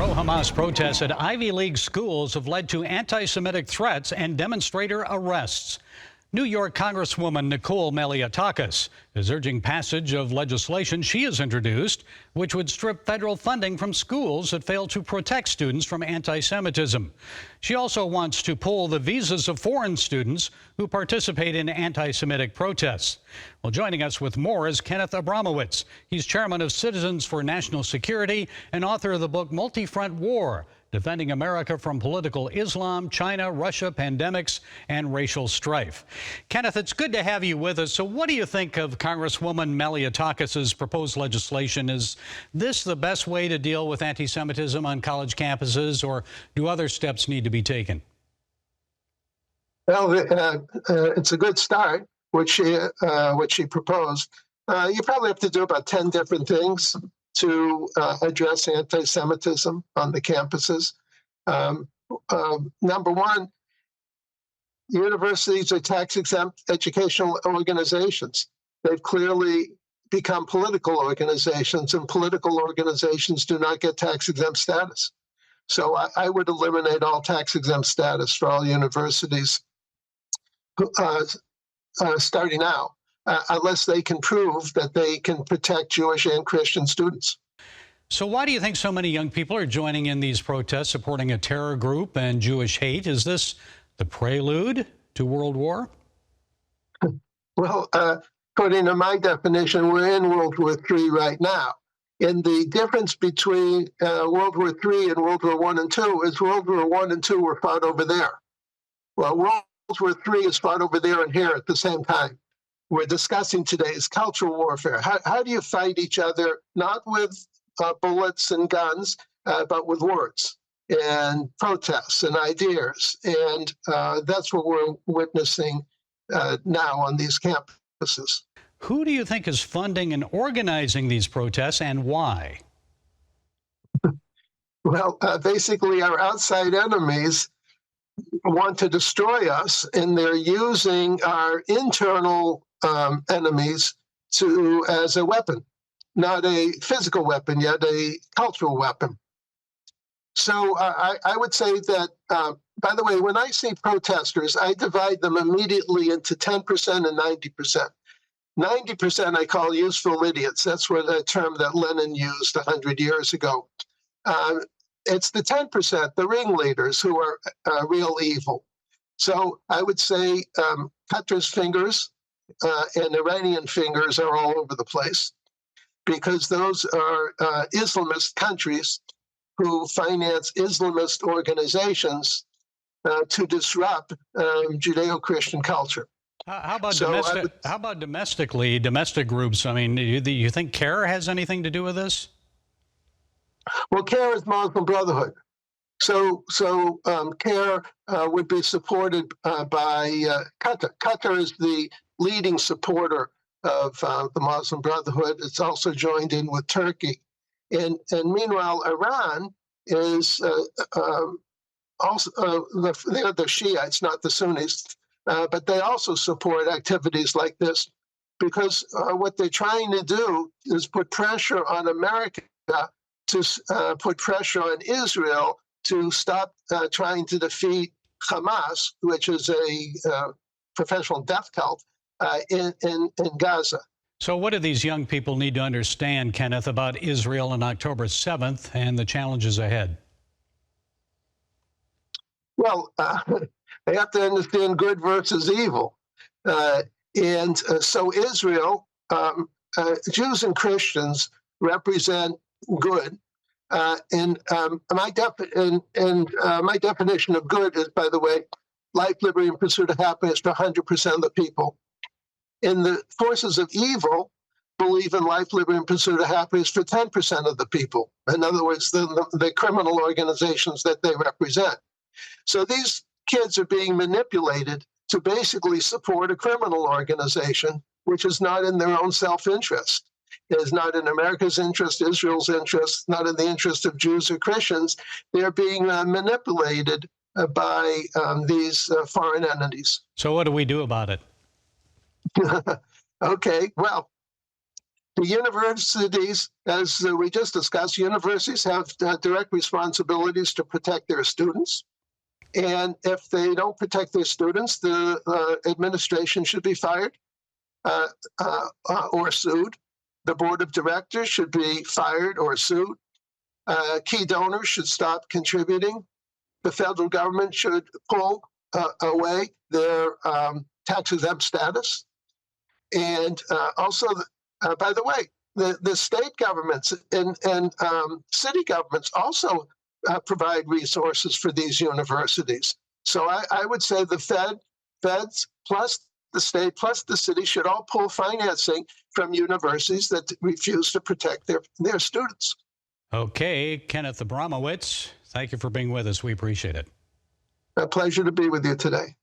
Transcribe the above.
Pro-Hamas protests at Ivy League schools have led to anti-Semitic threats and demonstrator arrests. New York Congresswoman Nicole Malliotakis is urging passage of legislation she has introduced, which would strip federal funding from schools that fail to protect students from anti-Semitism. She also wants to pull the visas of foreign students who participate in anti-Semitic protests. Well, joining us with more is Kenneth Abramowitz. He's chairman of Citizens for National Security and author of the book Multi-Front War: Defending America from Political Islam, China, Russia, Pandemics, and Racial Strife. Kenneth, it's good to have you with us. So what do you think of Congresswoman Malliotakis' proposed legislation? Is this the best way to deal with anti-Semitism on college campuses, or do other steps need to be taken? Well, it's a good start, which she proposed. You probably have to do about 10 different things to address anti-Semitism on the campuses. Number one, universities are tax-exempt educational organizations. They've clearly become political organizations, and political organizations do not get tax-exempt status. So I would eliminate all tax-exempt status for all universities starting now. Unless they can prove that they can protect Jewish and Christian students. So why do you think so many young people are joining in these protests, supporting a terror group and Jewish hate? Is this the prelude to World War? Well, according to my definition, we're in World War III right now. And the difference between World War III and World War I and II is World War I and II were fought over there. Well, World War III is fought over there and here at the same time. We're discussing today is cultural warfare. How do you fight each other, not with bullets and guns, but with words and protests and ideas? And that's what we're witnessing now on these campuses. Who do you think is funding and organizing these protests, and why? Well, basically our outside enemies want to destroy us, and they're using our internal enemies as a weapon, not a physical weapon, yet a cultural weapon. So I would say that, by the way, when I see protesters, I divide them immediately into 10% and 90%. 90% I call useful idiots. That's what a term that Lenin used 100 years ago. It's the 10%, the ringleaders, who are real evil. So I would say Qatar's fingers and Iranian fingers are all over the place, because those are Islamist countries who finance Islamist organizations to disrupt Judeo-Christian culture. How about domestically, domestic groups? I mean, do you think CARE has anything to do with this? Well, CARE is Muslim Brotherhood. So CARE would be supported by Qatar. Qatar is the leading supporter of the Muslim Brotherhood. It's also joined in with Turkey. And meanwhile, Iran is also, they're the Shiites, not the Sunnis, but they also support activities like this, because what they're trying to do is put pressure on America to put pressure on Israel to stop trying to defeat Hamas, which is a professional death cult, in Gaza. So what do these young people need to understand, Kenneth, about Israel on October 7th and the challenges ahead? Well, they have to understand good versus evil. So Israel, Jews and Christians represent good. My definition of good is, by the way, life, liberty, and pursuit of happiness for 100% of the people. And the forces of evil believe in life, liberty, and pursuit of happiness for 10% of the people. In other words, the criminal organizations that they represent. So these kids are being manipulated to basically support a criminal organization, which is not in their own self-interest. It is not in America's interest, Israel's interest, not in the interest of Jews or Christians. They're being manipulated by these foreign entities. So what do we do about it? Okay, well, The universities, as we just discussed, universities have direct responsibilities to protect their students. And if they don't protect their students, the administration should be fired or sued. The board of directors should be fired or sued. Key donors should stop contributing. The federal government should pull away their tax-exempt status. And also, by the way, the state governments and city governments also provide resources for these universities. So I would say the feds plus the state plus the city should all pull financing from universities that refuse to protect their students. Okay, Kenneth Abramowitz, thank you for being with us. We appreciate it. A pleasure to be with you today.